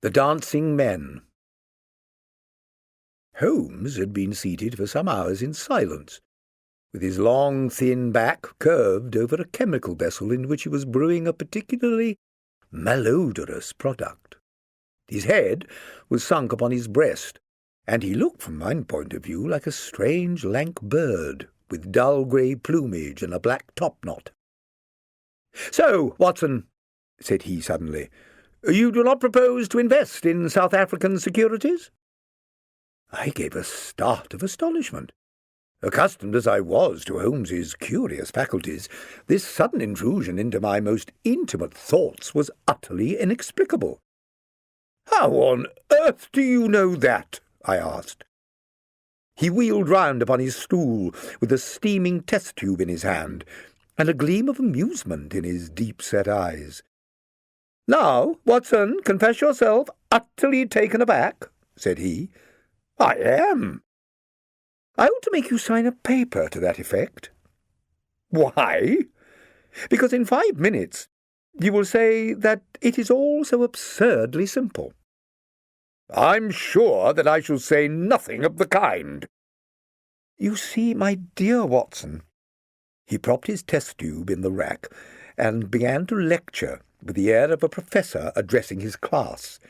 The Dancing Men. Holmes had been seated for some hours in silence, with his long, thin back curved over a chemical vessel in which he was brewing a particularly malodorous product. His head was sunk upon his breast, and he looked, from my point of view, like a strange, lank bird, with dull grey plumage and a black topknot. "So, Watson," said he suddenly, "you do not propose to invest in South African securities?" I gave a start of astonishment. Accustomed as I was to Holmes's curious faculties, this sudden intrusion into my most intimate thoughts was utterly inexplicable. "How on earth do you know that?" I asked. He wheeled round upon his stool with a steaming test tube in his hand, and a gleam of amusement in his deep-set eyes. "Now, Watson, confess yourself utterly taken aback," said he. "I am." "I ought to make you sign a paper to that effect." "Why?" "Because in 5 minutes you will say that it is all so absurdly simple." "I'm sure that I shall say nothing of the kind." "You see, my dear Watson," he propped his test tube in the rack and began to lecture with the air of a professor addressing his class.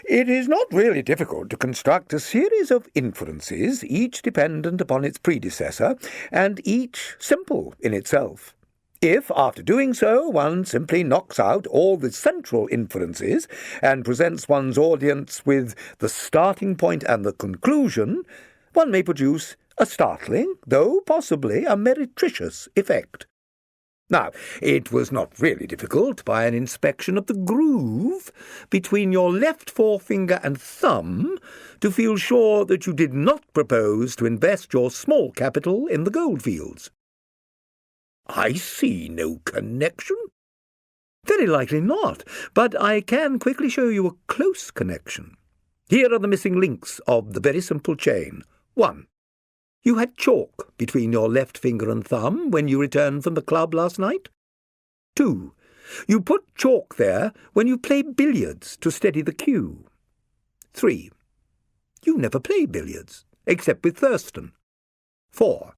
"It is not really difficult to construct a series of inferences, each dependent upon its predecessor, and each simple in itself. If, after doing so, one simply knocks out all the central inferences and presents one's audience with the starting point and the conclusion, one may produce a startling, though possibly a meretricious effect. Now, it was not really difficult, by an inspection of the groove between your left forefinger and thumb, to feel sure that you did not propose to invest your small capital in the goldfields." "I see no connection." "Very likely not, but I can quickly show you a close connection. Here are the missing links of the very simple chain. 1. You had chalk between your left finger and thumb when you returned from the club last night. 2. You put chalk there when you play billiards to steady the cue. 3. You never play billiards, except with Thurston. 4.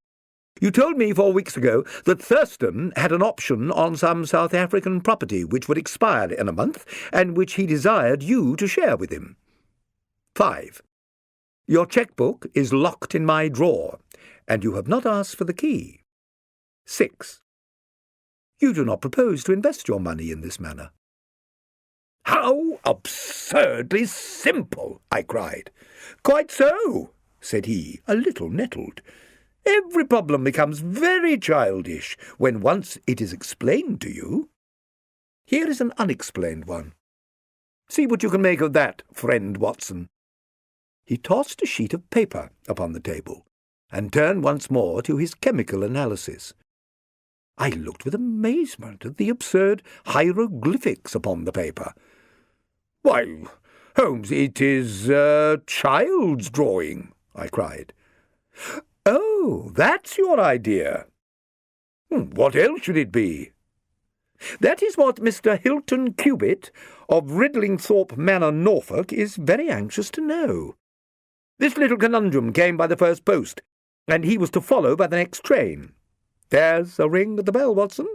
You told me 4 weeks ago that Thurston had an option on some South African property which would expire in a month, and which he desired you to share with him. 5. Your cheque-book is locked in my drawer, and you have not asked for the key. 6. You do not propose to invest your money in this manner." "How absurdly simple!" I cried. "Quite so," said he, a little nettled. "Every problem becomes very childish when once it is explained to you. Here is an unexplained one. See what you can make of that, friend Watson." He tossed a sheet of paper upon the table, and turned once more to his chemical analysis. I looked with amazement at the absurd hieroglyphics upon the paper. "Why, Holmes, it is a child's drawing," I cried. "Oh, that's your idea." "What else should it be?" "That is what Mr. Hilton Cubitt of Ridlingthorpe Manor, Norfolk, is very anxious to know. This little conundrum came by the first post, and he was to follow by the next train. There's a ring at the bell, Watson.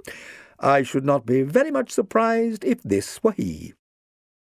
I should not be very much surprised if this were he."